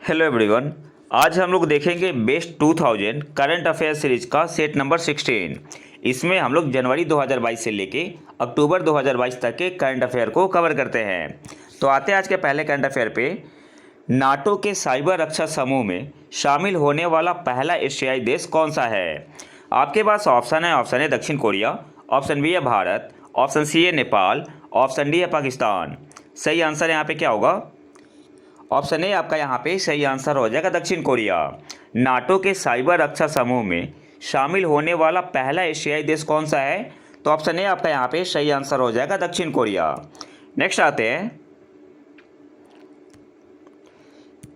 Hello everyone. आज हम लोग देखेंगे बेस्ट 2000 करंट अफेयर सीरीज का सेट नंबर 16। इसमें हम लोग जनवरी 2022 से लेके अक्टूबर 2022 तक के करंट अफेयर को कवर करते हैं। तो आते हैं आज के पहले करंट अफेयर पे। नाटो के साइबर रक्षा समूह में शामिल होने वाला पहला एशियाई देश कौन सा है? आपके पास ऑप्शन है। ऑप्शन ए दक्षिण कोरिया, ऑप्शन बी है भारत, ऑप्शन सी है नेपाल, ऑप्शन डी है पाकिस्तान। सही आंसर यहाँ पे क्या होगा? ऑप्शन ए आपका यहाँ पे सही आंसर हो जाएगा दक्षिण कोरिया। नाटो के साइबर रक्षा समूह में शामिल होने वाला पहला एशियाई देश कौन सा है? तो ऑप्शन ए आपका यहाँ पे सही आंसर हो जाएगा दक्षिण कोरिया। नेक्स्ट आते हैं,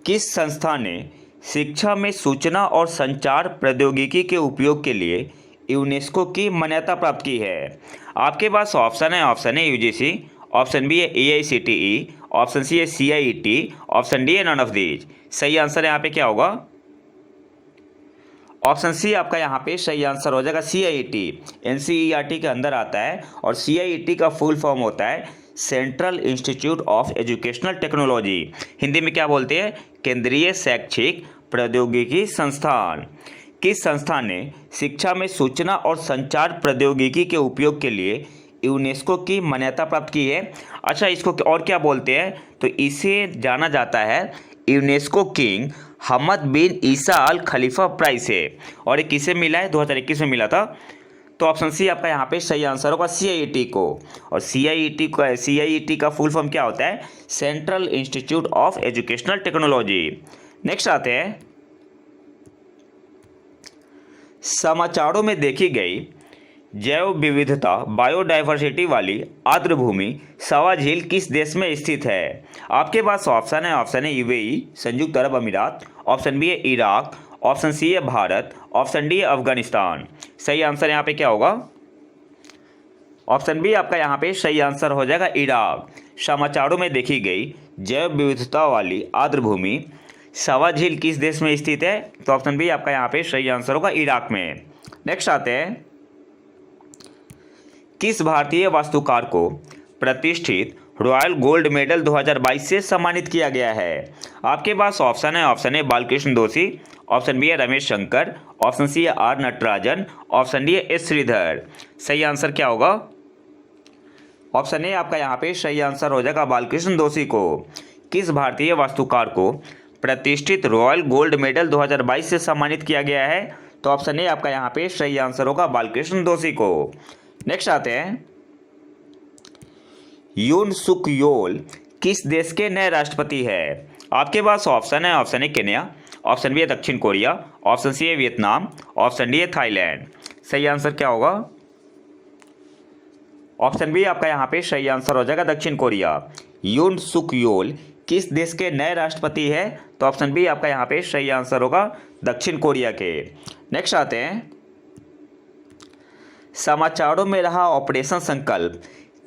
किस संस्था ने शिक्षा में सूचना और संचार प्रौद्योगिकी के उपयोग के लिए यूनेस्को की मान्यता प्राप्त की है? आपके पास ऑप्शन है। Option A UGC, option B है एआईसीटीई, ऑप्शन सी है सीआईईटी, ऑप्शन डी है नन ऑफ दीज। सही आंसर यहाँ पे क्या होगा? ऑप्शन सी आपका यहाँ पे सही आंसर हो जाएगा सीआईईटी। एनसीईआरटी के अंदर आता है और सीआईईटी का फुल फॉर्म होता है central institute of educational technology. Hindi में क्या बोलते हैं? केंद्रीय शैक्षिक प्रौद्योगिकी संस्थान। किस संस्था ने शिक्षा में सूचना और संचार प्रौद्योगिकी के उपयोग के लिए यूनेस्को की मान्यता प्राप्त की है? अच्छा, इसको और क्या बोलते हैं? तो इसे जाना जाता है यूनेस्को किंग हमद बिन ईसा अल खलीफा प्राइज से। और ये किसे मिला है? 2021 में मिला था। तो ऑप्शन सी आपका यहाँ पे सही आंसर होगा सीआईईटी को। और सीआईईटी का फुल फॉर्म क्या होता है? Central institute of educational technology. Next आते हैं, समाचारों में देखी गई जैव विविधता बायोडाइवर्सिटी वाली आर्द्र भूमि सवा झील किस देश में स्थित है? आपके पास ऑप्शन है। ऑप्शन है यूएई, संयुक्त अरब अमीरात, ऑप्शन बी है इराक, ऑप्शन सी है भारत, ऑप्शन डी है अफगानिस्तान। सही आंसर यहाँ पे क्या होगा? ऑप्शन बी आपका यहाँ पे सही आंसर हो जाएगा इराक। समाचारों में देखी गई जैव विविधता वाली आर्द्र भूमि सवा झील किस देश में स्थित है? तो ऑप्शन बी आपका यहाँ पे सही आंसर होगा इराक में। नेक्स्ट आते हैं, किस भारतीय वास्तुकार को प्रतिष्ठित रॉयल गोल्ड मेडल 2022 से सम्मानित किया गया है? आपके पास ऑप्शन है। ऑप्शन ए बालकृष्ण दोषी, ऑप्शन बी है रमेश शंकर, ऑप्शन सी है आर नटराजन, ऑप्शन डी है एस श्रीधर। सही आंसर क्या होगा? ऑप्शन ए आपका यहाँ पे सही आंसर हो जाएगा बालकृष्ण दोषी को। किस भारतीय वास्तुकार को प्रतिष्ठित रॉयल गोल्ड मेडल 2022 से सम्मानित किया गया है? तो ऑप्शन ए आपका यहाँ पे सही आंसर होगा बालकृष्ण दोषी को। नेक्स्ट आते हैं, यून सुक योल किस देश के नए राष्ट्रपति है? आपके पास ऑप्शन है। Option A Kenya, option B है दक्षिण कोरिया, ऑप्शन सी है वियतनाम, ऑप्शन डी है थाईलैंड। सही आंसर क्या होगा? ऑप्शन बी आपका यहाँ पे सही आंसर हो जाएगा दक्षिण कोरिया। यून सुक योल किस देश के नए राष्ट्रपति है? तो ऑप्शन बी आपका यहाँ पे सही आंसर होगा दक्षिण कोरिया के। नेक्स्ट आते हैं, समाचारों में रहा ऑपरेशन संकल्प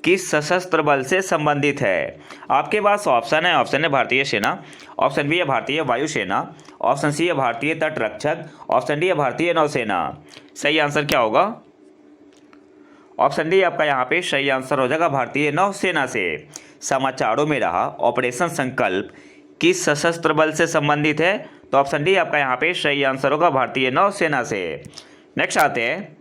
किस सशस्त्र बल से संबंधित है? आपके पास ऑप्शन है। ऑप्शन है भारतीय सेना, ऑप्शन बी है भारतीय वायुसेना, ऑप्शन सी है भारतीय तट रक्षक, ऑप्शन डी है भारतीय नौसेना। सही आंसर क्या होगा? ऑप्शन डी आपका यहाँ पे सही आंसर हो जाएगा भारतीय नौसेना से। समाचारों में रहा ऑपरेशन संकल्प किस सशस्त्र बल से संबंधित है? तो ऑप्शन डी आपका यहाँ पे सही आंसर होगा भारतीय नौसेना से। नेक्स्ट आते हैं,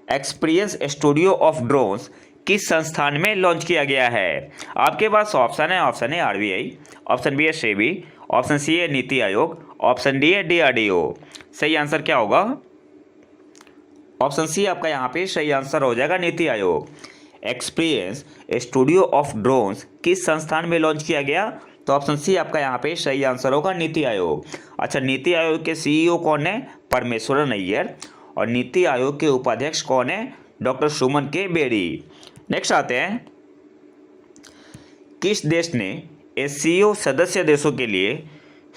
एक्सपीरियंस स्टूडियो ऑफ ड्रोन्स किस संस्थान में लॉन्च किया गया है? आपके पास ऑप्शन है। ऑप्शन है आरबीआई, ऑप्शन बी है सेबी, ऑप्शन सी है नीति आयोग, ऑप्शन डी है डीआरडीओ। सही आंसर क्या होगा? ऑप्शन सी आपका यहाँ पे सही आंसर हो जाएगा NITI Aayog. Experience studio of drones किस संस्थान में लॉन्च किया गया? तो ऑप्शन सी आपका यहाँ पे सही आंसर होगा नीति आयोग। अच्छा, नीति आयोग के सीईओ कौन है? परमेश्वरन अय्यर। और नीति आयोग के उपाध्यक्ष कौन है? डॉक्टर सुमन के बेरी। नेक्स्ट आते हैं, किस देश ने एससीओ सदस्य देशों के लिए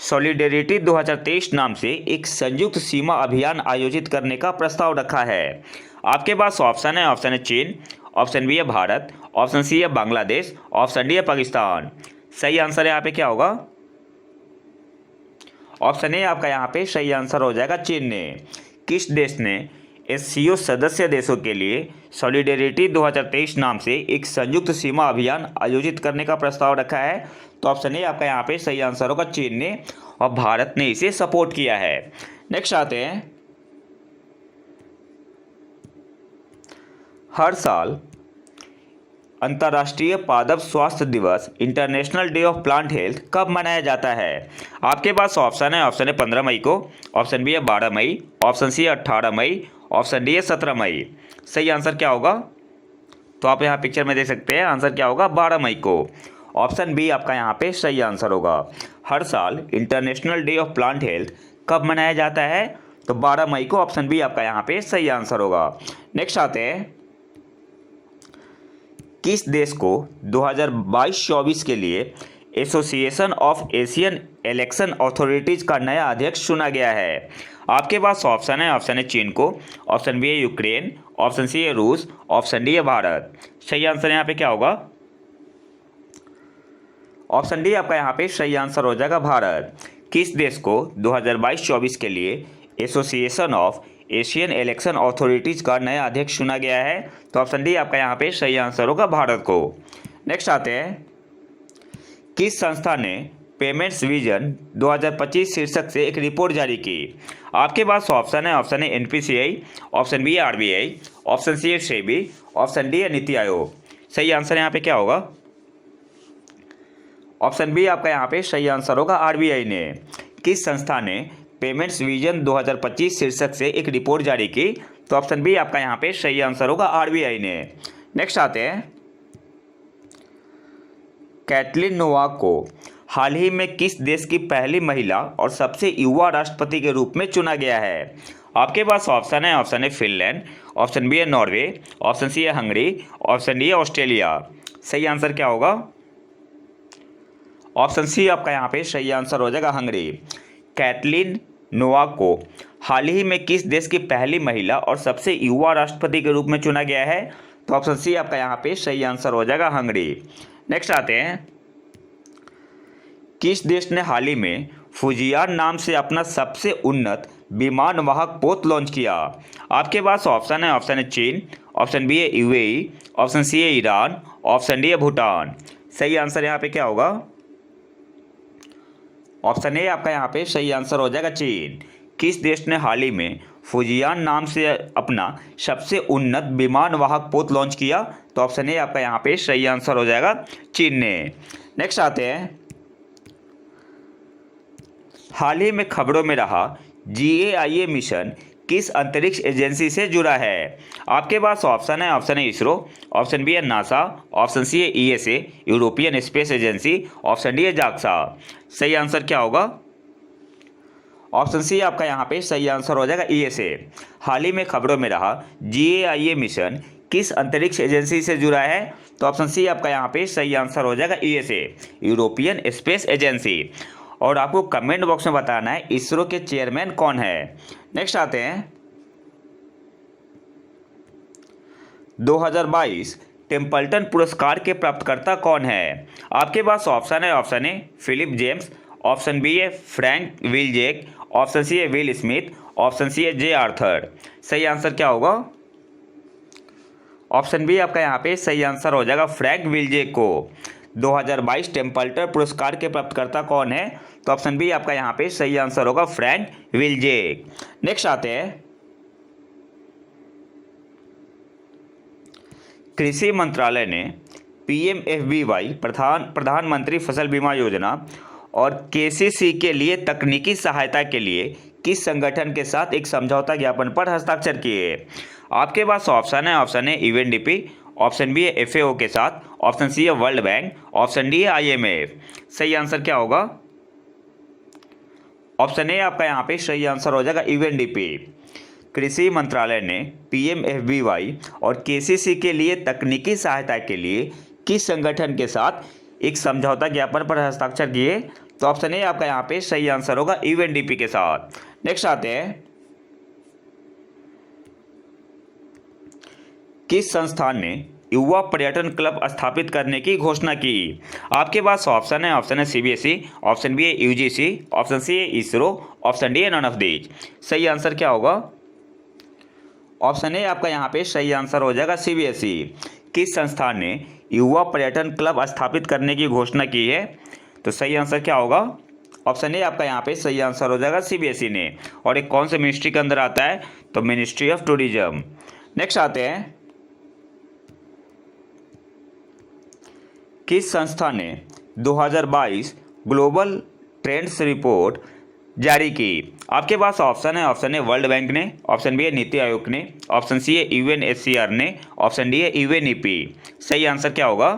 सॉलिडेरिटी 2023 नाम से एक संयुक्त सीमा अभियान आयोजित करने का प्रस्ताव रखा है? आपके पास ऑप्शन है। ऑप्शन है चीन, ऑप्शन बी है भारत, ऑप्शन सी है बांग्लादेश, ऑप्शन डी है पाकिस्तान। सही आंसर यहाँ पे क्या होगा? ऑप्शन ए आपका यहाँ पे सही आंसर हो जाएगा चीन ने। किस देश ने एससीओ सदस्य देशों के लिए सॉलिडेरिटी 2023 नाम से एक संयुक्त सीमा अभियान आयोजित करने का प्रस्ताव रखा है? तो ऑप्शन ए आपका यहाँ पे सही आंसर होगा चीन ने, और भारत ने इसे सपोर्ट किया है। नेक्स्ट आते हैं, हर साल अंतर्राष्ट्रीय पादप स्वास्थ्य दिवस international day of plant health कब मनाया जाता है? आपके पास ऑप्शन है, ऑप्शन ए 15 मई को, ऑप्शन बी है 12 मई, ऑप्शन सी है 18 मई, ऑप्शन डी है 17 मई। सही आंसर क्या होगा? तो आप यहाँ पिक्चर में देख सकते हैं, आंसर क्या होगा? 12 मई को। ऑप्शन बी आपका यहाँ पे सही आंसर होगा। हर साल international day of plant health कब मनाया जाता है? तो 12 मई को। ऑप्शन बी आपका यहाँ पे सही आंसर होगा। नेक्स्ट आते हैं, किस देश को 2022-24 के लिए association of Asian election authorities का नया अध्यक्ष चुना गया है? आपके पास ऑप्शन है, ऑप्शन ए चीन को, ऑप्शन बी है यूक्रेन, ऑप्शन सी है रूस, ऑप्शन डी है भारत। सही आंसर यहाँ पे क्या होगा? ऑप्शन डी आपका यहाँ पे सही आंसर हो जाएगा भारत। किस देश को 2022-24 के लिए association of Asian election authorities का नया अध्यक्ष चुना गया है? तो ऑप्शन डी आपका यहाँ पे सही आंसर होगा भारत को। नेक्स्ट आते हैं, किस संस्था ने पेमेंट्स विजन 2025 शीर्षक से एक रिपोर्ट जारी की? आपके पास ऑप्शन है, option A NPCI, option B है आरबीआई, ऑप्शन सी है सेबी, ऑप्शन डी है नीति आयोग। सही आंसर यहाँ पे क्या होगा? ऑप्शन बी आपका यहाँ पे सही आंसर होगा आरबीआई ने। किस संस्था ने पेमेंट्स विजन 2025 शीर्षक से एक रिपोर्ट जारी की? तो ऑप्शन बी आपका यहाँ पे सही आंसर होगा आरबीआई ने। नेक्स्ट आते हैं, कैटलिन नोवाक को हाल ही में किस देश की पहली महिला और सबसे युवा राष्ट्रपति के रूप में चुना गया है? आपके पास ऑप्शन है, option A Finland, option B है नॉर्वे, ऑप्शन सी है हंगरी, ऑप्शन डी है ऑस्ट्रेलिया। सही आंसर क्या होगा? ऑप्शन सी आपका यहाँ पे सही आंसर हो जाएगा हंगरी। कैटलिन नोवाक को हाल ही में किस देश की पहली महिला और सबसे युवा राष्ट्रपति के रूप में चुना गया है? तो ऑप्शन सी आपका यहाँ पे सही आंसर हो जाएगा हंगरी। नेक्स्ट आते हैं, किस देश ने हाल ही में फुजियान नाम से अपना सबसे उन्नत विमान वाहक पोत लॉन्च किया? आपके पास ऑप्शन है, ऑप्शन है चीन, ऑप्शन बी है यूएई, ऑप्शन सी है ईरान, ऑप्शन डी है भूटान। सही आंसर यहाँ पे क्या होगा? ऑप्शन ए आपका यहाँ पे सही आंसर हो जाएगा चीन। किस देश ने हाल ही में फुजियान नाम से अपना सबसे उन्नत विमान वाहक पोत लॉन्च किया? तो ऑप्शन ए आपका यहाँ पे सही आंसर हो जाएगा चीन ने। नेक्स्ट आते हैं, हाल ही में खबरों में रहा GAIA मिशन किस अंतरिक्ष एजेंसी से जुड़ा है? आपके पास ऑप्शन है, ऑप्शन है इसरो, ऑप्शन बी है नासा, ऑप्शन सी है ESA European space agency, option D है जाक्सा। सही आंसर क्या होगा? ऑप्शन सी आपका यहाँ पे सही आंसर हो जाएगा ESA। हाल ही में खबरों में रहा GAIA मिशन किस अंतरिक्ष एजेंसी से जुड़ा है? तो ऑप्शन सी आपका यहाँ पे सही आंसर हो जाएगा ESA यूरोपियन स्पेस एजेंसी। और आपको कमेंट बॉक्स में बताना है इसरो के चेयरमैन कौन है। नेक्स्ट आते हैं, 2022 टेम्पल्टन पुरस्कार के प्राप्तकर्ता कौन है? आपके पास ऑप्शन है, option A Philip James, option B है फ्रैंक विलजेक, ऑप्शन सी है विल स्मिथ, ऑप्शन सी है जे आर्थर। सही आंसर क्या होगा? ऑप्शन बी आपका यहाँ पे सही आंसर हो जाएगा फ्रैंक विलजेक को। 2022 टेम्पल्टन पुरस्कार के प्राप्तकर्ता कौन है? तो ऑप्शन बी आपका यहाँ पे सही आंसर होगा फ्रैंक विलजेक। नेक्स्ट आते हैं, कृषि मंत्रालय ने PMFBY प्रधानमंत्री फसल बीमा योजना और KCC के लिए तकनीकी सहायता के लिए किस संगठन के साथ एक समझौता ज्ञापन पर हस्ताक्षर किए? आपके पास ऑप्शन है, option A UNDP, option B है FAO के साथ, ऑप्शन सी है वर्ल्ड बैंक, ऑप्शन डी है IMF। सही आंसर क्या होगा? ऑप्शन ए आपका यहाँ पे सही आंसर हो जाएगा UNDP। कृषि मंत्रालय ने PMFBY और KCC के लिए तकनीकी सहायता के लिए किस संगठन के साथ एक समझौता ज्ञापन पर हस्ताक्षर किए? तो ऑप्शन ए आपका यहाँ पे सही आंसर होगा UNDP के साथ। नेक्स्ट आते हैं, किस संस्थान ने युवा पर्यटन क्लब स्थापित करने की घोषणा की? आपके पास ऑप्शन है, ऑप्शन है CBSE, ऑप्शन बी है UGC, ऑप्शन सी है इसरो, ऑप्शन डी है नन ऑफ दीज। सही आंसर क्या होगा? ऑप्शन ए आपका यहाँ पे सही आंसर हो जाएगा CBSE। किस संस्थान ने युवा पर्यटन क्लब स्थापित करने की घोषणा की है? तो सही आंसर क्या होगा? ऑप्शन ए आपका यहाँ पे सही आंसर हो जाएगा, सीबीएसई ने। और एक कौन से मिनिस्ट्री के अंदर आता है? तो मिनिस्ट्री ऑफ टूरिज्म। नेक्स्ट आते हैं, किस संस्था ने 2022 ग्लोबल ट्रेंड्स रिपोर्ट जारी की? आपके पास ऑप्शन है, ऑप्शन ए वर्ल्ड बैंक ने, ऑप्शन बी है नीति आयोग ने, ऑप्शन सी है यूएनएचसीआर ने, ऑप्शन डी है यूएनईपी। सही आंसर क्या होगा?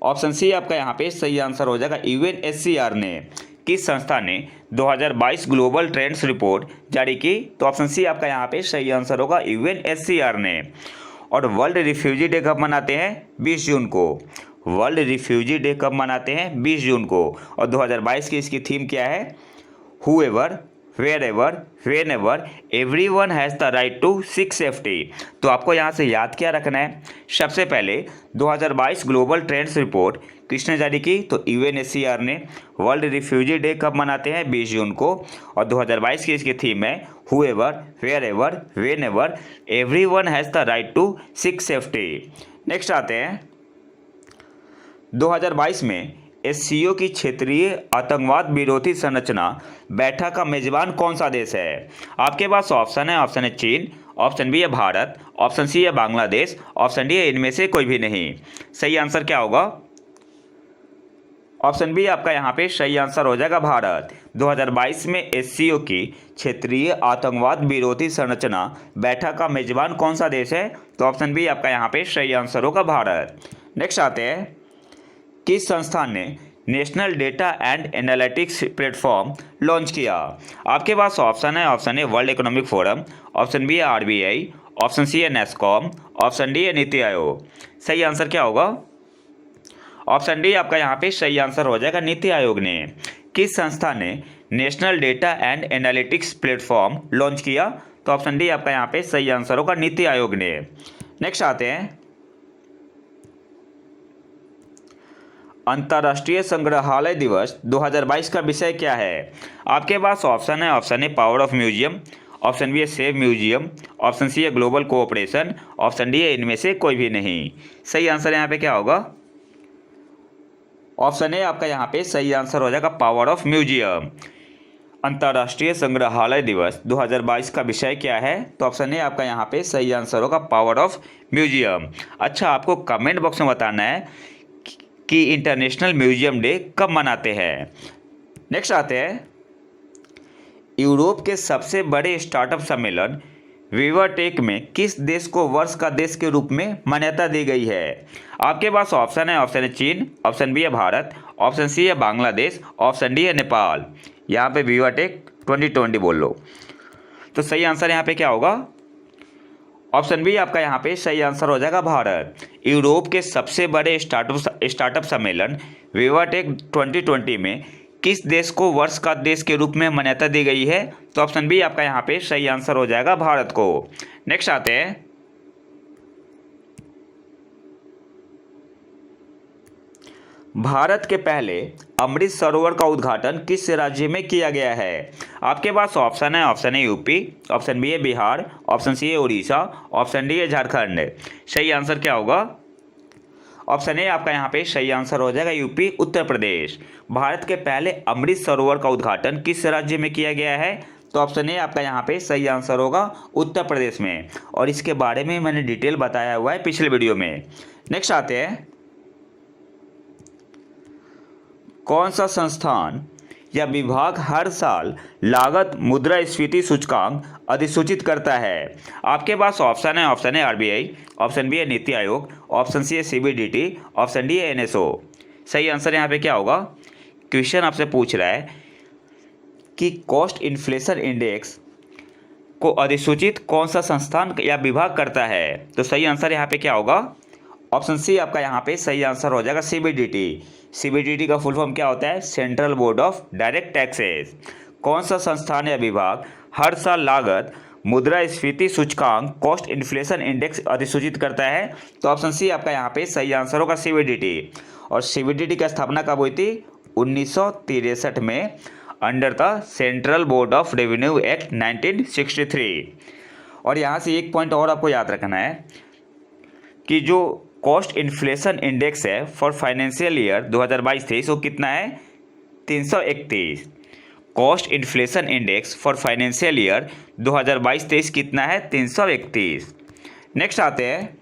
ऑप्शन सी आपका यहाँ पे सही आंसर हो जाएगा, यूएनएचसीआर ने। किस संस्था ने 2022 ग्लोबल ट्रेंड्स रिपोर्ट जारी की? तो ऑप्शन सी आपका यहाँ पे सही आंसर होगा, यूएनएचसीआर ने। और वर्ल्ड रिफ्यूजी डे कब मनाते हैं? 20 जून को। वर्ल्ड रिफ्यूजी डे कब मनाते हैं? 20 जून को। और 2022 की इसकी थीम क्या है? Whoever, wherever, whenever, everyone has the right to seek safety। तो आपको यहाँ से याद क्या रखना है? सबसे पहले 2022 ग्लोबल ट्रेंड्स रिपोर्ट किसने जारी की? तो यूएनएचसीआर ने। वर्ल्ड रिफ्यूजी डे कब मनाते हैं? 20 जून को। और 2022 की इसकी थीम है Whoever, wherever, whenever, everyone has the right to seek safety। Next आते हैं, 2022 में एससीओ की क्षेत्रीय आतंकवाद विरोधी संरचना बैठक का मेजबान कौन सा देश है? आपके पास ऑप्शन है, ऑप्शन है चीन, ऑप्शन बी है भारत, ऑप्शन सी है बांग्लादेश, ऑप्शन डी है इनमें से कोई भी नहीं। सही आंसर क्या होगा? ऑप्शन बी आपका यहाँ पे सही आंसर हो जाएगा, भारत। 2022 में एससीओ की क्षेत्रीय आतंकवाद विरोधी संरचना बैठक का मेजबान कौन सा देश है? तो ऑप्शन बी आपका यहाँ पे सही आंसर होगा, भारत। नेक्स्ट आते हैं, किस संस्थान ने national data and analytics platform launch किया? आपके पास ऑप्शन है, option A World Economic Forum, option B है आरबीआई, ऑप्शन सी है नेस्कॉम, ऑप्शन डी है नीति आयोग। सही आंसर क्या होगा? ऑप्शन डी आपका यहाँ पे सही आंसर हो जाएगा, नीति आयोग ने। किस संस्था ने national data and analytics platform launch किया? तो ऑप्शन डी आपका यहाँ पे सही आंसर होगा, नीति आयोग ने। नेक्स्ट आते हैं, अंतर्राष्ट्रीय संग्रहालय दिवस 2022 का विषय क्या है? आपके पास ऑप्शन है, option A power of museum, option B है सेव म्यूजियम, ऑप्शन सी है ग्लोबल कोऑपरेशन, ऑप्शन डी है इनमें से कोई भी नहीं। सही आंसर यहाँ पे क्या होगा? ऑप्शन ए आपका यहाँ पे सही आंसर हो जाएगा, पावर ऑफ म्यूजियम। अंतर्राष्ट्रीय संग्रहालय दिवस 2022 का विषय क्या है? तो ऑप्शन ए आपका यहाँ पे सही आंसर होगा, पावर ऑफ म्यूजियम। अच्छा, आपको कमेंट बॉक्स में बताना है कि इंटरनेशनल म्यूजियम डे कब मनाते हैं। नेक्स्ट आते हैं, यूरोप के सबसे बड़े स्टार्टअप सम्मेलन विवाटेक में किस देश को वर्ष का देश के रूप में मान्यता दी गई है? आपके पास ऑप्शन है, ऑप्शन है चीन, ऑप्शन बी है भारत, ऑप्शन सी है बांग्लादेश, ऑप्शन डी है नेपाल। यहाँ पे विवाटेक 2020 बोल लो। तो सही आंसर यहाँ पे क्या होगा? ऑप्शन बी आपका यहाँ पे सही आंसर हो जाएगा, भारत। यूरोप के सबसे बड़े स्टार्टअप सम्मेलन विवाटेक 2020 में किस देश को वर्ष का देश के रूप में मान्यता दी गई है? तो ऑप्शन बी आपका यहाँ पे सही आंसर हो जाएगा, भारत को। नेक्स्ट आते हैं, भारत के पहले अमृत सरोवर का उद्घाटन किस राज्य में किया गया है? आपके पास ऑप्शन है, option A UP, option B है बिहार, ऑप्शन सी है उड़ीसा, ऑप्शन डी है झारखंड। सही आंसर क्या होगा? ऑप्शन ए आपका यहाँ पे सही आंसर हो जाएगा, यूपी, उत्तर प्रदेश। भारत के पहले अमृत सरोवर का उद्घाटन किस राज्य में किया गया है? तो ऑप्शन ए आपका यहाँ पे सही आंसर होगा, उत्तर प्रदेश में। और इसके बारे में मैंने डिटेल बताया हुआ है पिछले वीडियो में। नेक्स्ट आते हैं, कौन सा संस्थान या विभाग हर साल लागत मुद्रास्फीति सूचकांक अधिसूचित करता है? आपके पास ऑप्शन है, ऑप्शन है आरबीआई, ऑप्शन बी है नीति आयोग, ऑप्शन सी है सीबीडीटी, ऑप्शन डी है एनएसओ। सही आंसर यहाँ पे क्या होगा? क्वेश्चन आपसे पूछ रहा है कि कॉस्ट इन्फ्लेशन इंडेक्स को अधिसूचित कौन सा संस्थान या विभाग करता है? तो सही आंसर यहाँ पे क्या होगा? ऑप्शन सी आपका यहाँ पे सही आंसर हो जाएगा, सीबीडीटी। सीबीडीटी का फुल फॉर्म क्या होता है? Central board of direct taxes. कौन सा संस्थान या विभाग हर साल लागत मुद्रास्फीति सूचकांक कॉस्ट इन्फ्लेशन इंडेक्स अधिसूचित करता है? तो ऑप्शन सी आपका यहाँ पे सही आंसर होगा, सीबीडीटी। और सीबीडीटी की स्थापना कब हुई थी? 1963 में, under the central board of revenue act 1963। और यहाँ से एक पॉइंट और आपको याद रखना है कि जो कॉस्ट इन्फ्लेशन इंडेक्स है फॉर फाइनेंशियल ईयर 2022-23 वो कितना है 331। Cost inflation index for financial year 2022-23 कितना है 331। नेक्स्ट आते हैं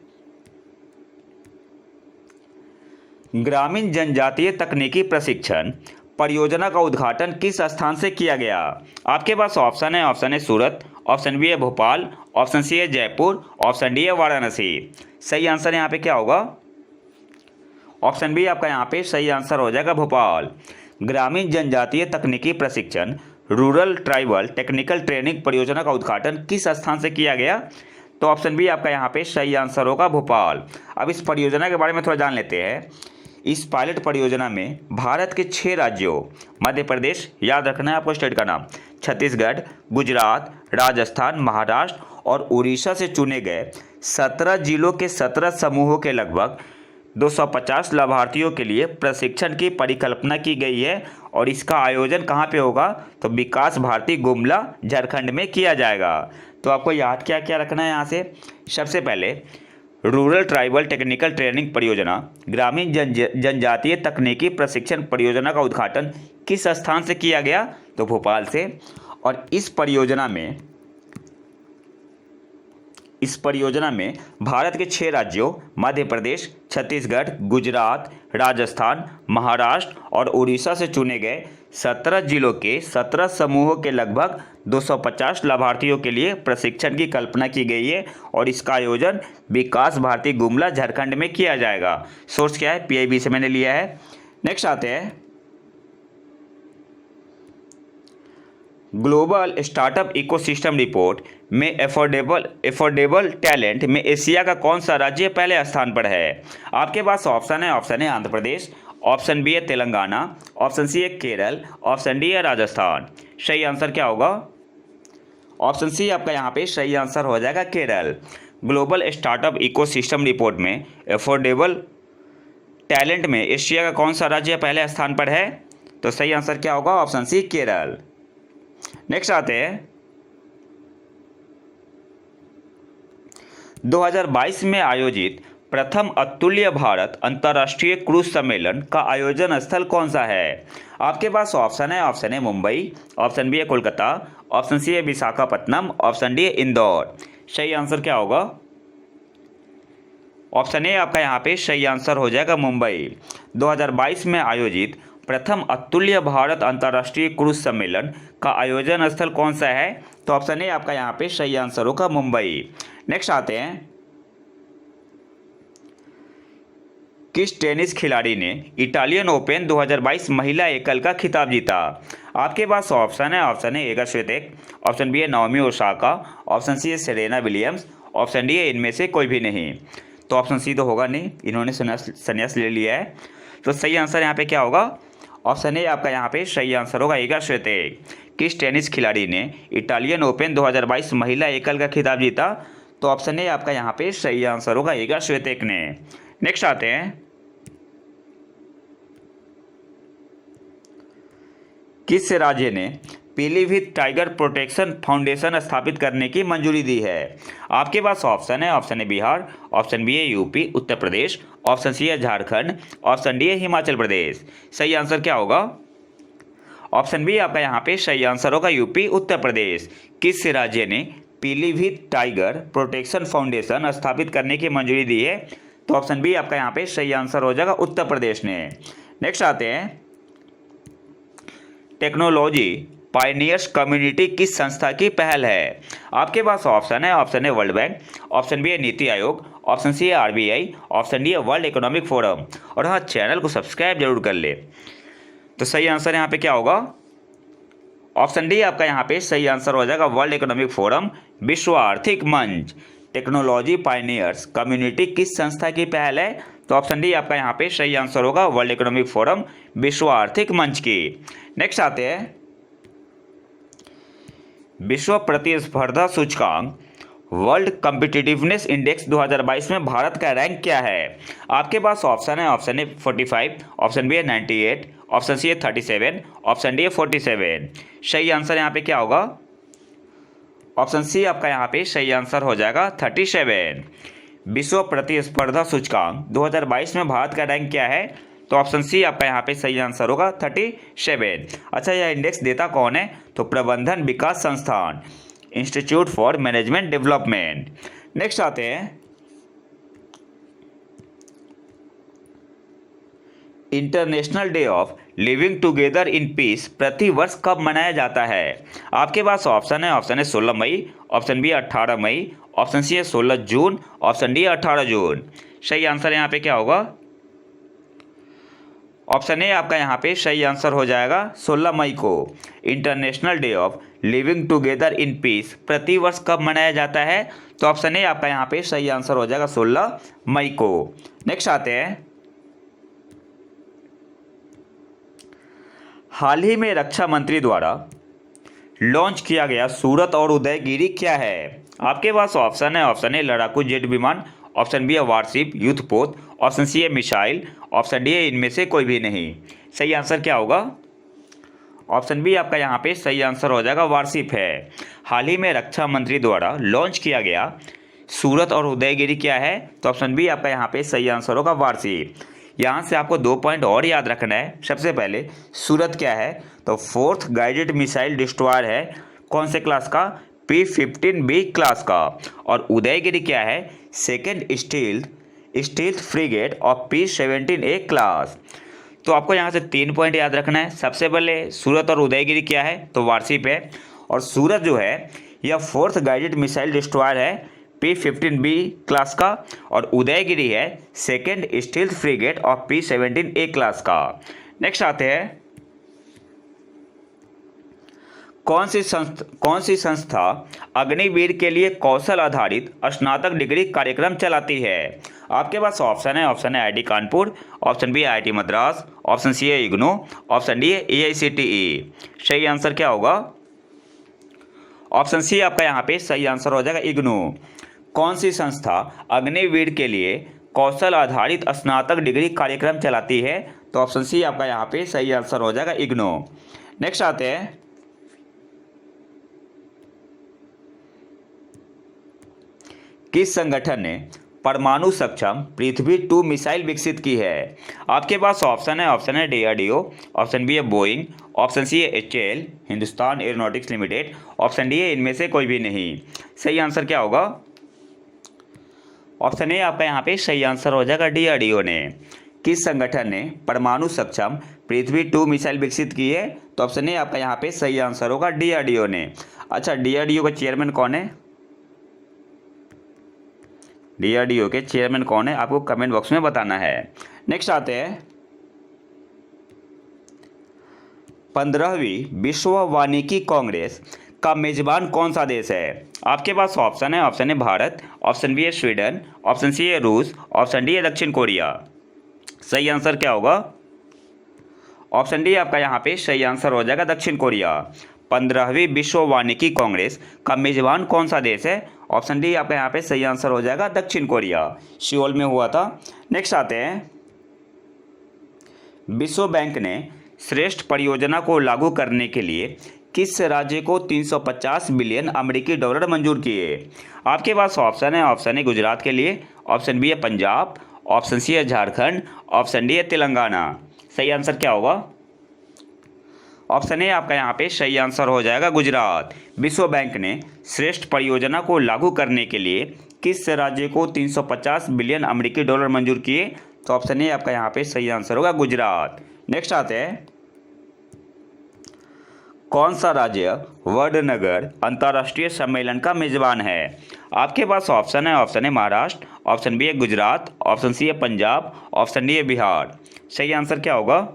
ग्रामीण जनजातीय तकनीकी प्रशिक्षण परियोजना का उद्घाटन किस स्थान से किया गया। आपके पास ऑप्शन है सूरत, ऑप्शन बी है भोपाल, ऑप्शन सी है जयपुर, ऑप्शन डी है वाराणसी। सही आंसर यहाँ पे क्या होगा, ऑप्शन बी आपका यहाँ पे सही आंसर हो जाएगा भोपाल। ग्रामीण जनजातीय तकनीकी प्रशिक्षण रूरल ट्राइबल टेक्निकल ट्रेनिंग परियोजना का उद्घाटन किस स्थान से किया गया, तो ऑप्शन बी आपका यहाँ पे सही आंसर होगा भोपाल। अब इस परियोजना के बारे में थोड़ा जान लेते हैं। इस पायलट परियोजना में भारत के 6 राज्यों मध्य प्रदेश, याद रखना है आपको स्टेट का नाम, छत्तीसगढ़, गुजरात, राजस्थान, महाराष्ट्र और उड़ीसा से चुने गए 17 जिलों के 17 समूहों के लगभग 250 लाभार्थियों के लिए प्रशिक्षण की परिकल्पना की गई है और इसका आयोजन कहाँ पे होगा, तो विकास भारती गुमला झारखंड में किया जाएगा। तो आपको याद क्या क्या रखना है यहाँ से, सबसे पहले रूरल ट्राइबल टेक्निकल ट्रेनिंग परियोजना ग्रामीण जनजातीय तकनीकी प्रशिक्षण परियोजना का उद्घाटन किस स्थान से किया गया, तो भोपाल से। और इस परियोजना में भारत के 6 राज्यों मध्य प्रदेश, छत्तीसगढ़, गुजरात, राजस्थान, महाराष्ट्र और उड़ीसा से चुने गए 17 जिलों के 17 समूहों के लगभग 250 लाभार्थियों के लिए प्रशिक्षण की कल्पना की गई है और इसका आयोजन विकास भारती गुमला झारखंड में किया जाएगा। सोर्स क्या है, PIB से मैंने लिया है। नेक्स्ट आते हैं ग्लोबल स्टार्टअप इकोसिस्टम रिपोर्ट में एफोर्डेबल टैलेंट में एशिया का कौन सा राज्य पहले स्थान पर है। आपके पास ऑप्शन है आंध्र प्रदेश, ऑप्शन बी है तेलंगाना, ऑप्शन सी है केरल, ऑप्शन डी है राजस्थान। सही आंसर क्या होगा, ऑप्शन सी आपका यहाँ पे सही आंसर हो जाएगा Kerala. Global startup ecosystem report में एफोर्डेबल टैलेंट में एशिया का कौन सा राज्य पहले स्थान पर है, तो सही आंसर क्या होगा, ऑप्शन सी केरल। नेक्स्ट आते हैं 2022 में आयोजित प्रथम अतुल्य भारत अंतर्राष्ट्रीय क्रूज सम्मेलन का आयोजन स्थल कौन सा है। आपके पास ऑप्शन है मुंबई, ऑप्शन बी है कोलकाता, ऑप्शन सी है विशाखापट्टनम, ऑप्शन डी है इंदौर। सही आंसर क्या होगा, ऑप्शन ए आपका यहाँ पे सही आंसर हो जाएगा मुंबई। 2022 में आयोजित प्रथम अतुल्य भारत अंतर्राष्ट्रीय क्रूज सम्मेलन का आयोजन स्थल कौन सा है, तो ऑप्शन ए आपका यहाँ पे सही आंसर होगा मुंबई। नेक्स्ट आते हैं किस टेनिस खिलाड़ी ने इटालियन ओपन 2022 महिला एकल का खिताब जीता। आपके पास ऑप्शन है इगा स्वितेक, ऑप्शन बी है नाओमी ओसाका, ऑप्शन सी है सेरेना विलियम्स, ऑप्शन डी है इनमें से कोई भी नहीं। तो ऑप्शन सी तो होगा नहीं, इन्होंने संन्यास ले लिया है। तो सही आंसर यहाँ पे क्या होगा, ऑप्शन ए आपका यहाँ पे सही आंसर होगा इगा स्वितेक। किस टेनिस खिलाड़ी ने इटालियन ओपन 2022 महिला एकल का खिताब जीता, तो ऑप्शन ए आपका यहाँ पे सही आंसर होगा इगा स्वितेक ने। नेक्स्ट आते हैं किस राज्य ने पीलीभीत टाइगर प्रोटेक्शन फाउंडेशन स्थापित करने की मंजूरी दी है। आपके पास ऑप्शन है बिहार, ऑप्शन बी है UP Uttar Pradesh, option C है झारखंड, ऑप्शन डी है हिमाचल प्रदेश। सही आंसर क्या होगा, ऑप्शन बी आपका यहाँ पे सही आंसर होगा यूपी उत्तर प्रदेश। किस राज्य ने पीलीभीत टाइगर प्रोटेक्शन फाउंडेशन स्थापित करने की मंजूरी दी है, तो ऑप्शन बी आपका यहाँ पे सही आंसर हो जाएगा उत्तर प्रदेश ने। नेक्स्ट आते हैं टेक्नोलॉजी पायनियर्स कम्युनिटी किस संस्था की पहल है। आपके पास ऑप्शन है वर्ल्ड बैंक, ऑप्शन बी है नीति आयोग, ऑप्शन सी है RBI, ऑप्शन डी है वर्ल्ड इकोनॉमिक फोरम। और हाँ, चैनल को सब्सक्राइब जरूर कर ले। तो सही आंसर यहाँ पे क्या होगा, ऑप्शन डी आपका यहाँ पे सही आंसर हो जाएगा वर्ल्ड इकोनॉमिक फोरम विश्व आर्थिक मंच। टेक्नोलॉजी पायनियर्स कम्युनिटी किस संस्था की पहल है, तो ऑप्शन डी आपका यहाँ पे सही आंसर होगा वर्ल्ड इकोनॉमिक फोरम विश्व आर्थिक मंच की। नेक्स्ट आते हैं विश्व प्रतिस्पर्धा सूचकांक वर्ल्ड कॉम्पिटिटिवनेस इंडेक्स 2022 में भारत का रैंक क्या है। आपके पास ऑप्शन है 45, ऑप्शन बी है 98, ऑप्शन सी है 37, ऑप्शन डी है 47। सही आंसर यहाँ पे क्या होगा, ऑप्शन सी आपका यहाँ पे सही आंसर हो जाएगा 37। विश्व प्रतिस्पर्धा सूचकांक 2022 में भारत का रैंक क्या है? तो ऑप्शन सी आपका यहाँ पे सही आंसर होगा 37। अच्छा, यह इंडेक्स देता कौन है? तो प्रबंधन विकास संस्थान, institute for management development. Next आते हैं, international day of living together in peace प्रति वर्ष कब मनाया जाता है? आपके पास ऑप्शन है 16 मई, ऑप्शन बी 18 मई, ऑप्शन सी है 16 जून, ऑप्शन डी 18 जून। सही आंसर यहाँ पे क्या होगा? ऑप्शन ए आपका यहाँ पे सही आंसर हो जाएगा 16 मई को। International day of living together in peace प्रति वर्ष कब मनाया जाता है? तो ऑप्शन ए आपका यहाँ पे सही आंसर हो जाएगा 16 मई को। नेक्स्ट आते हैं, हाल ही में रक्षा मंत्री द्वारा लॉन्च किया गया सूरत और उदयगिरी क्या है? आपके पास ऑप्शन ए लड़ाकू जेट विमान, ऑप्शन बी है वारशिप युद्धपोत, ऑप्शन सी है मिसाइल, ऑप्शन डी है इनमें से कोई भी नहीं। सही आंसर क्या होगा? ऑप्शन बी आपका यहाँ पे सही आंसर हो जाएगा, वारशिप है। हाल ही में रक्षा मंत्री द्वारा लॉन्च किया गया सूरत और उदयगिरी क्या है? तो ऑप्शन बी आपका यहाँ पे सही आंसर होगा, वारशिप। यहाँ से आपको 2 पॉइंट और याद रखना है। सबसे पहले सूरत क्या है? तो 4th गाइडेड मिसाइल डिस्ट्रॉयर है। कौन से क्लास का? P-15B क्लास का। और उदयगिरी क्या है? 2nd stealth frigate of P-17A class. तो आपको यहाँ से 3 पॉइंट याद रखना है। सबसे पहले सूरत और उदयगिरी क्या है? तो वारशिप है। और सूरत जो है यह 4th गाइडेड मिसाइल डिस्ट्रॉयर है P-15B क्लास का, और उदयगिरी है 2nd stealth frigate of P-17A class का। नेक्स्ट आते हैं, कौन सी संस्था अग्निवीर के लिए कौशल आधारित स्नातक डिग्री कार्यक्रम चलाती है? आपके पास ऑप्शन है IIT Kanpur, option B IIT Madras, option C है इग्नू, ऑप्शन डी है AICTE। सही आंसर क्या होगा? ऑप्शन सी आपका यहाँ पे सही आंसर हो जाएगा, इग्नू। कौन सी संस्था अग्निवीर के लिए कौशल आधारित स्नातक डिग्री कार्यक्रम चलाती है? तो ऑप्शन सी आपका यहाँ पे सही आंसर हो जाएगा, इग्नू। नेक्स्ट आते हैं, किस संगठन ने परमाणु सक्षम पृथ्वी 2 मिसाइल विकसित की है? आपके पास ऑप्शन है DRDO, ऑप्शन बी है बोइंग, ऑप्शन सी है HAL Hindustan aeronautics limited, option D है इनमें से कोई भी नहीं। सही आंसर क्या होगा? ऑप्शन ए आपका यहाँ पे सही आंसर हो जाएगा, DRDO ने। किस संगठन ने परमाणु सक्षम पृथ्वी 2 मिसाइल विकसित की है? तो ऑप्शन ए आपका यहाँ पे सही आंसर होगा, DRDO ने। अच्छा, DRDO का चेयरमैन कौन है? DRDO के चेयरमैन कौन है आपको कमेंट बॉक्स में बताना है। नेक्स्ट आते हैं, 15वीं विश्व वानिकी कांग्रेस का मेजबान कौन सा देश है? आपके पास ऑप्शन है भारत, ऑप्शन बी है स्वीडन, ऑप्शन सी है रूस, ऑप्शन डी है दक्षिण कोरिया। सही आंसर क्या होगा? ऑप्शन डी आपका यहाँ पे सही आंसर हो जाएगा, दक्षिण कोरिया। 15वीं विश्व वानिकी कांग्रेस का मेजबान कौन सा देश है? ऑप्शन डी आपका यहाँ पे सही आंसर हो जाएगा, दक्षिण कोरिया। सियोल में हुआ था। नेक्स्ट आते हैं, विश्व बैंक ने श्रेष्ठ परियोजना को लागू करने के लिए किस राज्य को 350 बिलियन अमेरिकी डॉलर मंजूर किए? आपके पास ऑप्शन है गुजरात के लिए, ऑप्शन बी है पंजाब, ऑप्शन सी है झारखंड, ऑप्शन डी है तेलंगाना। सही आंसर क्या होगा? ऑप्शन ए आपका यहाँ पे सही आंसर हो जाएगा, गुजरात। विश्व बैंक ने श्रेष्ठ परियोजना को लागू करने के लिए किस राज्य को 350 बिलियन अमेरिकी डॉलर मंजूर किए? तो ऑप्शन ए आपका यहाँ पे सही आंसर होगा, गुजरात। नेक्स्ट आते हैं, कौन सा राज्य वडनगर अंतर्राष्ट्रीय सम्मेलन का मेजबान है? आपके पास ऑप्शन है महाराष्ट्र, ऑप्शन बी है गुजरात, ऑप्शन सी है पंजाब, ऑप्शन डी है बिहार। सही आंसर क्या होगा?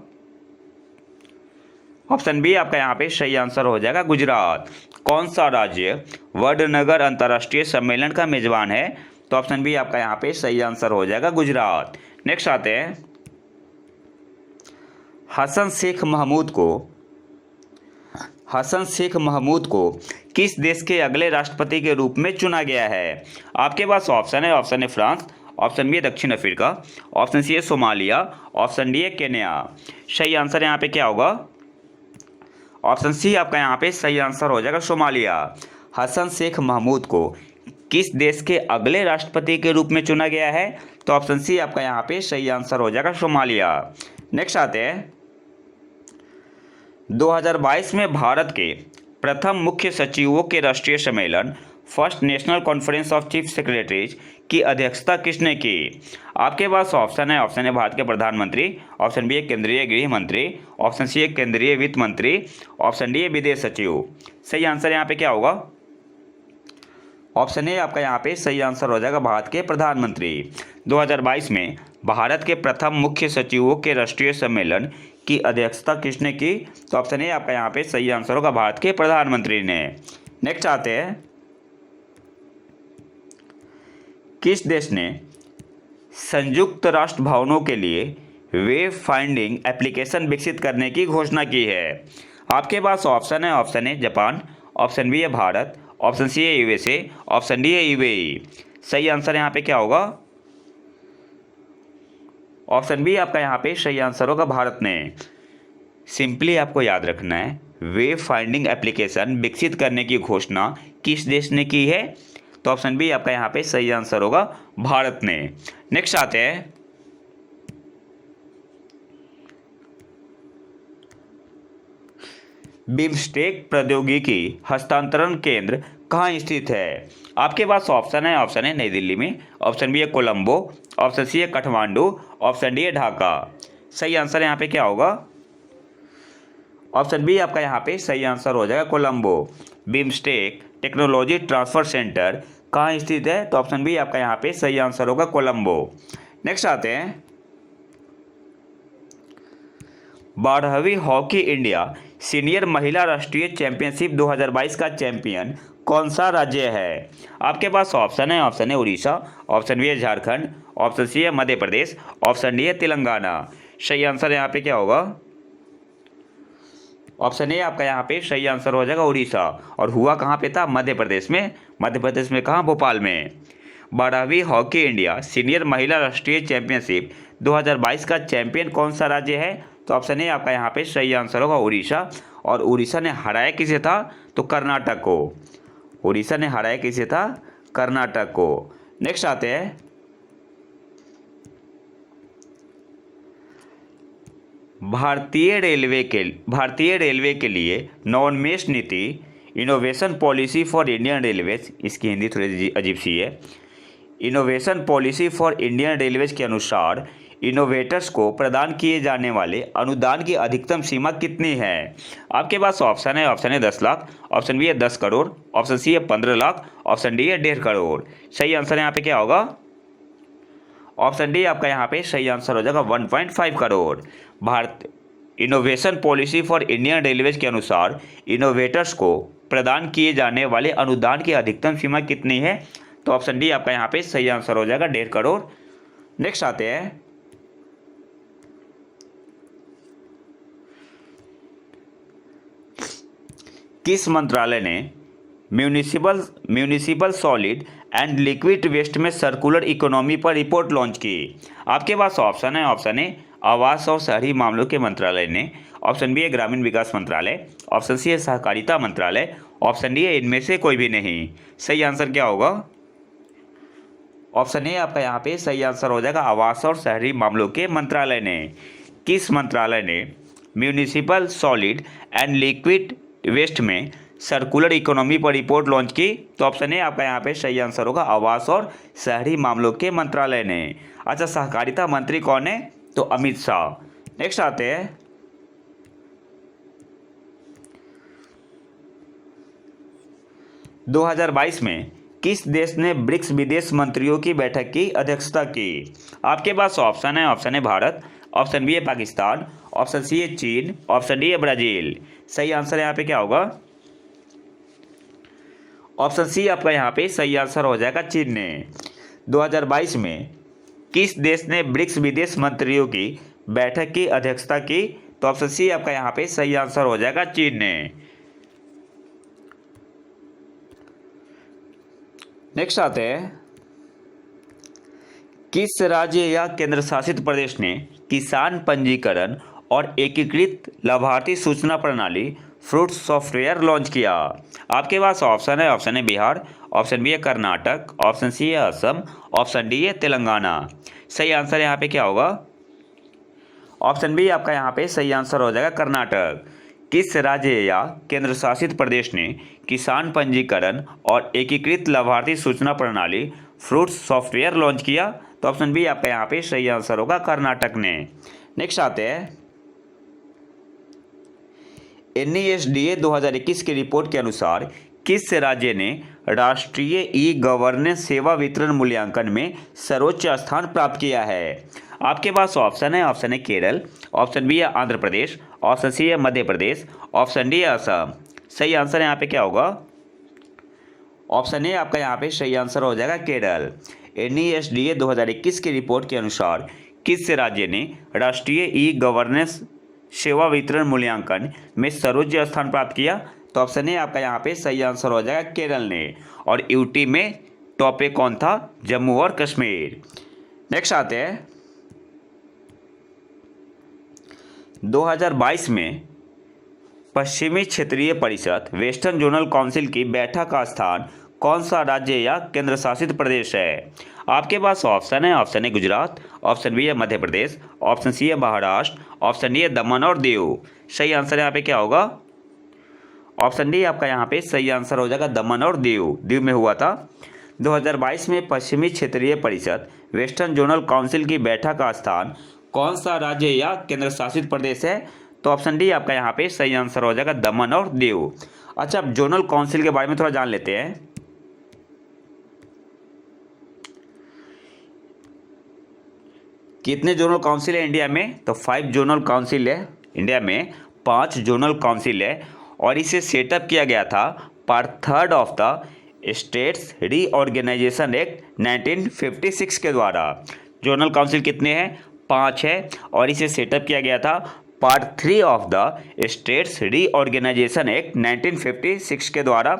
ऑप्शन बी आपका यहाँ पे सही आंसर हो जाएगा, गुजरात। कौन सा राज्य वडनगर अंतर्राष्ट्रीय सम्मेलन का मेजबान है? तो ऑप्शन बी आपका यहाँ पे सही आंसर हो जाएगा, गुजरात। नेक्स्ट आते हैं, हसन शेख महमूद को किस देश के अगले राष्ट्रपति के रूप में चुना गया है? आपके पास ऑप्शन है फ्रांस, ऑप्शन बी है दक्षिण अफ्रीका, ऑप्शन सी है सोमालिया, ऑप्शन डी है केन्या। सही आंसर यहाँ पे क्या होगा? ऑप्शन सी आपका यहाँ पे सही आंसर हो जाएगा, सोमालिया। हसन शेख महमूद को किस देश के अगले राष्ट्रपति के रूप में चुना गया है? तो ऑप्शन सी आपका यहाँ पे सही आंसर हो जाएगा, सोमालिया। नेक्स्ट आते हैं 2022 में भारत के प्रथम मुख्य सचिवों के राष्ट्रीय सम्मेलन first national conference of chief secretaries की अध्यक्षता किसने की? आपके पास ऑप्शन है भारत के प्रधानमंत्री, ऑप्शन बी है केंद्रीय गृह मंत्री, ऑप्शन सी है केंद्रीय वित्त मंत्री, ऑप्शन डी है विदेश सचिव। सही आंसर यहाँ पे क्या होगा? ऑप्शन ए आपका यहाँ पे सही आंसर हो जाएगा, भारत के प्रधानमंत्री। 2022 में भारत के प्रथम मुख्य सचिवों के राष्ट्रीय सम्मेलन की अध्यक्षता किसने की? तो ऑप्शन ए आपका यहाँ पे सही आंसर होगा, भारत के प्रधानमंत्री ने। नेक्स्ट आते हैं किस देश ने संयुक्त राष्ट्र भवनों के लिए वेब फाइंडिंग एप्लीकेशन विकसित करने की घोषणा की है? आपके पास ऑप्शन है जापान, ऑप्शन बी है भारत, ऑप्शन सी है यूएसए, ऑप्शन डी है यूएई। सही आंसर यहाँ पे क्या होगा? ऑप्शन बी आपका यहाँ पे सही आंसर होगा, भारत ने। सिंपली आपको याद रखना है, वेब फाइंडिंग एप्लीकेशन विकसित करने की घोषणा किस देश ने की है? तो ऑप्शन बी आपका यहाँ पे सही आंसर होगा, भारत ने। नेक्स्ट आते हैं बिम्स्टेक प्रौद्योगिकी हस्तांतरण केंद्र कहाँ स्थित है? आपके पास ऑप्शन है नई दिल्ली में, ऑप्शन बी है कोलंबो, ऑप्शन सी है काठमांडू, ऑप्शन डी है ढाका। सही आंसर यहाँ पे क्या होगा? ऑप्शन बी आपका यहाँ पे सही आंसर हो जाएगा, Colombo. BIMSTEC technology transfer centre कहाँ स्थित है? तो ऑप्शन बी आपका यहाँ पे सही आंसर होगा, कोलंबो। नेक्स्ट आते हैं 12वीं हॉकी इंडिया सीनियर महिला राष्ट्रीय चैंपियनशिप 2022 का चैंपियन कौन सा राज्य है? आपके पास ऑप्शन है उड़ीसा, ऑप्शन बी है झारखंड, ऑप्शन सी है मध्य प्रदेश, ऑप्शन डी है तेलंगाना। सही आंसर यहाँ पे क्या होगा? ऑप्शन ए आपका यहाँ पे सही आंसर हो जाएगा, उड़ीसा। और हुआ कहाँ पे था? मध्य प्रदेश में। मध्य प्रदेश में कहाँ? भोपाल में। 12वीं हॉकी इंडिया सीनियर महिला राष्ट्रीय चैंपियनशिप 2022 का चैंपियन कौन सा राज्य है? तो ऑप्शन ए आपका यहाँ पे सही आंसर होगा, उड़ीसा। और उड़ीसा ने हराया किसे था? तो कर्नाटक को। उड़ीसा ने हराया किसे था? कर्नाटक को। नेक्स्ट आते हैं भारतीय रेलवे के लिए नॉन-मेष नीति innovation policy for Indian railways, इसकी हिंदी थोड़ी अजीब सी है। Innovation policy for Indian railways के अनुसार इनोवेटर्स को प्रदान किए जाने वाले अनुदान की अधिकतम सीमा कितनी है? आपके पास ऑप्शन है 10 लाख, ऑप्शन बी है 10 करोड़, ऑप्शन सी है 15 लाख, ऑप्शन डी है 1.5 करोड़। सही आंसर यहाँ पे क्या होगा? ऑप्शन डी आपका यहाँ पे सही आंसर हो जाएगा, 1.5 crore. Bharat innovation policy for Indian railways के अनुसार इनोवेटर्स को प्रदान किए जाने वाले अनुदान की अधिकतम सीमा कितनी है? तो ऑप्शन डी आपका यहाँ पे सही आंसर हो जाएगा, 1.5 करोड़। नेक्स्ट आते हैं किस मंत्रालय ने municipal solid and liquid waste में सर्कुलर इकोनॉमी पर रिपोर्ट लॉन्च की? आपके पास ऑप्शन है आवास और शहरी मामलों के मंत्रालय ने, ऑप्शन बी है ग्रामीण विकास मंत्रालय, ऑप्शन सी है सहकारिता मंत्रालय, ऑप्शन डी है इनमें से कोई भी नहीं। सही आंसर क्या होगा? ऑप्शन ए आपका यहाँ पे सही आंसर हो जाएगा, आवास और शहरी मामलों के मंत्रालय ने। किस मंत्रालय ने municipal solid and liquid waste में सर्कुलर इकोनॉमी पर रिपोर्ट लॉन्च की? तो ऑप्शन ए आपका यहाँ पे सही आंसर होगा, आवास और शहरी मामलों के मंत्रालय ने। अच्छा, सहकारिता मंत्री कौन है? तो अमित शाह। नेक्स्ट आते हैं 2022 में किस देश ने ब्रिक्स विदेश मंत्रियों की बैठक की अध्यक्षता की? आपके पास ऑप्शन है भारत, ऑप्शन बी है पाकिस्तान, ऑप्शन सी है चीन, ऑप्शन डी है ब्राजील। सही आंसर यहाँ पे क्या होगा? ऑप्शन सी आपका यहाँ पे सही आंसर हो जाएगा, चीन ने। 2022 में किस देश ने ब्रिक्स विदेश मंत्रियों की बैठक की अध्यक्षता की? तो ऑप्शन सी आपका यहाँ पे सही आंसर हो जाएगा, चीन ने। नेक्स्ट आते हैं किस राज्य या केंद्र शासित प्रदेश ने किसान पंजीकरण और एकीकृत लाभार्थी सूचना प्रणाली फ्रूट सॉफ्टवेयर लॉन्च किया? आपके पास ऑप्शन है बिहार, ऑप्शन बी है कर्नाटक, ऑप्शन सी है असम, ऑप्शन डी है तेलंगाना। सही आंसर यहाँ पे क्या होगा? ऑप्शन बी आपका यहाँ पे सही आंसर हो जाएगा कर्नाटक। किस राज्य या केंद्र शासित प्रदेश ने किसान पंजीकरण और एकीकृत लाभार्थी सूचना प्रणाली फ्रूट्स सॉफ्टवेयर लॉन्च किया? तो ऑप्शन बी आपका यहाँ पे सही आंसर होगा कर्नाटक ने। नेक्स्ट आते हैं, NESDA 2021 की रिपोर्ट के अनुसार किस राज्य ने राष्ट्रीय ई गवर्नेंस सेवा वितरण मूल्यांकन में सर्वोच्च स्थान प्राप्त किया है? आपके पास ऑप्शन है केरल, ऑप्शन बी है आंध्र प्रदेश, ऑप्शन सी है मध्य प्रदेश, ऑप्शन डी है असम। सही आंसर यहाँ पे क्या होगा? ऑप्शन ए आपका यहाँ पे सही आंसर हो जाएगा केरल। NESDA 2021 की रिपोर्ट के अनुसार किस राज्य ने राष्ट्रीय ई गवर्नेंस सेवा वितरण मूल्यांकन में सर्वोच्च स्थान प्राप्त किया? तो ऑप्शन ए आपका यहाँ पे सही आंसर हो जाएगा केरल ने। और यूटी में टॉप पे कौन था? जम्मू और कश्मीर। नेक्स्ट आते हैं, 2022 में पश्चिमी क्षेत्रीय परिषद वेस्टर्न जोनल काउंसिल की बैठक का स्थान कौन सा राज्य या केंद्र शासित प्रदेश है? आपके पास ऑप्शन है गुजरात, ऑप्शन बी है मध्य प्रदेश, ऑप्शन सी है महाराष्ट्र, ऑप्शन डी है दमन और दीव। सही आंसर यहाँ पे क्या होगा? ऑप्शन डी आपका यहाँ पे सही आंसर हो जाएगा दमन और दीव। दीव में हुआ था। 2022 में पश्चिमी क्षेत्रीय परिषद वेस्टर्न जोनल काउंसिल की बैठक का स्थान कौन सा राज्य या केंद्र शासित प्रदेश है? तो ऑप्शन डी आपका यहाँ पे सही आंसर हो जाएगा दमन और दीव। अच्छा, अब जोनल काउंसिल के बारे में थोड़ा जान लेते हैं। कितने जोनल काउंसिल है इंडिया में? तो 5 जोनल काउंसिल है इंडिया में, 5 जोनल काउंसिल है। और इसे सेटअप किया गया था पर 3rd of the states reorganisation act 1956 के द्वारा। जोनल काउंसिल कितने हैं? 5 है। और इसे सेटअप किया गया था part 3 of the states reorganisation act 1956 के द्वारा।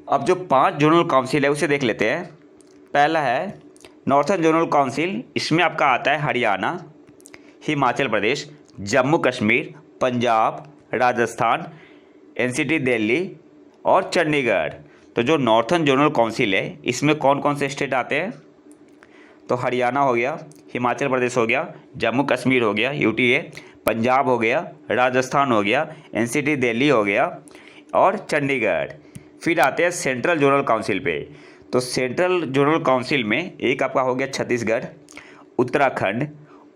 अब जो 5 जोनल काउंसिल है उसे देख लेते हैं। पहला है नॉर्थर्न जोनल काउंसिल, इसमें आपका आता है हरियाणा, हिमाचल प्रदेश, जम्मू कश्मीर, पंजाब, राजस्थान, NCT दिल्ली और चंडीगढ़। तो जो नॉर्थर्न जोनल काउंसिल है इसमें कौन कौन से स्टेट आते हैं? तो हरियाणा हो गया, हिमाचल प्रदेश हो गया, जम्मू कश्मीर हो गया UT है, पंजाब हो गया, राजस्थान हो गया, NCT दिल्ली हो गया और चंडीगढ़। फिर आते हैं सेंट्रल जोनल काउंसिल पे। तो सेंट्रल जोनल काउंसिल में एक आपका हो गया छत्तीसगढ़, उत्तराखंड,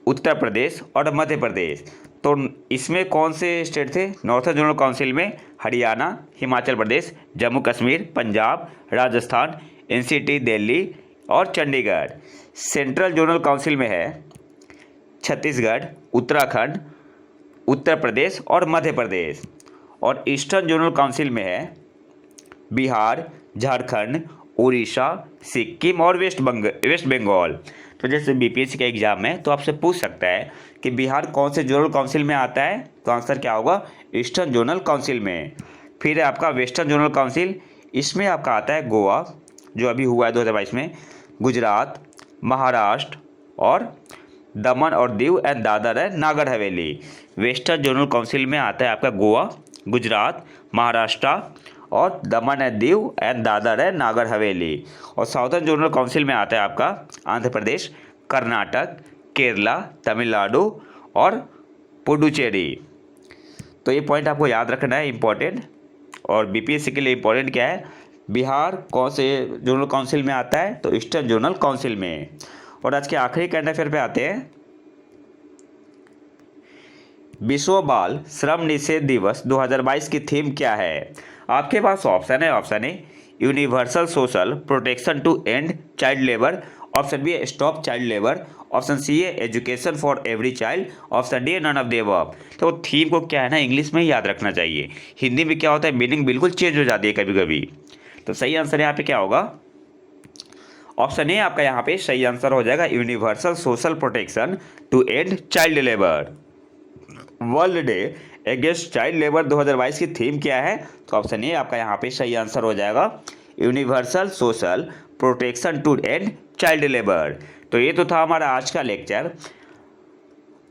उत्तर प्रदेश और मध्य प्रदेश। तो इसमें कौन से स्टेट थे नॉर्थर्न जोनल काउंसिल में? हरियाणा, हिमाचल प्रदेश, जम्मू कश्मीर, पंजाब, राजस्थान, NCT दिल्ली और चंडीगढ़। सेंट्रल जोनल काउंसिल में है छत्तीसगढ़, उत्तराखंड, उत्तर प्रदेश और मध्य प्रदेश। और ईस्टर्न जोनल काउंसिल में है बिहार, झारखंड, उड़ीसा, सिक्किम और वेस्ट बंगाल। तो जैसे BPSC का एग्जाम है तो आपसे पूछ सकता है कि बिहार कौन से जोनल काउंसिल में आता है? तो आंसर क्या होगा? ईस्टर्न जोनल काउंसिल में। फिर है आपका वेस्टर्न जोनल काउंसिल, इसमें आपका आता है गोवा जो अभी हुआ है 2022 में, गुजरात, महाराष्ट्र और दमन और दीव एंड दादर है Nagar Haveli. Western zonal council में आता है आपका गोवा, गुजरात, महाराष्ट्र और दमन एंड दीव एंड दादर है नागर हवेली। और साउथर्न जोनल काउंसिल में आता है आपका आंध्र प्रदेश, कर्नाटक, केरला, तमिलनाडु और पुडुचेरी। तो ये पॉइंट आपको याद रखना है, इम्पोर्टेंट। और BPSC के लिए इम्पोर्टेंट क्या है? बिहार कौन से जोनल काउंसिल में आता है? तो ईस्टर्न जोनल काउंसिल में। और आज के आखिरी करंट अफेयर पे आते हैं। विश्व बाल श्रम निषेध दिवस 2022 की थीम क्या है? आपके पास ऑप्शन है universal social protection to end child labour, option B है stop child labour, option C है education for every child, option D है नन ऑफ द अबव। तो थीम को क्या है ना इंग्लिश में ही याद रखना चाहिए, हिंदी में क्या होता है मीनिंग बिल्कुल चेंज हो जाती है कभी कभी। तो सही आंसर यहाँ पे क्या होगा? ऑप्शन ए आपका यहाँ पे सही आंसर हो जाएगा universal social protection to end child labour. World day against child labour 2022 की थीम क्या है? तो ऑप्शन ए आपका यहाँ पे सही आंसर हो जाएगा universal social protection to end child labour. तो ये तो था हमारा आज का लेक्चर।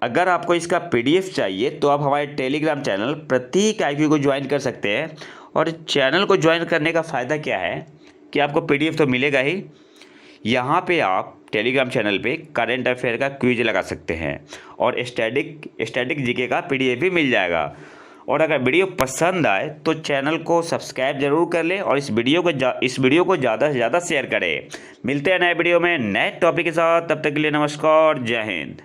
अगर आपको इसका PDF चाहिए तो आप हमारे टेलीग्राम चैनल प्रतीक IQ को ज्वाइन कर सकते हैं। और चैनल को ज्वाइन करने का फ़ायदा क्या है कि आपको PDF तो मिलेगा ही, यहाँ पे आप टेलीग्राम चैनल पे करंट अफेयर का क्विज लगा सकते हैं और स्टैटिक जीके का PDF भी मिल जाएगा। और अगर वीडियो पसंद आए तो चैनल को सब्सक्राइब जरूर कर लें और इस वीडियो को ज़्यादा से ज़्यादा शेयर करें। मिलते हैं नए वीडियो में नए टॉपिक के साथ, तब तक के लिए नमस्कार, जय हिंद।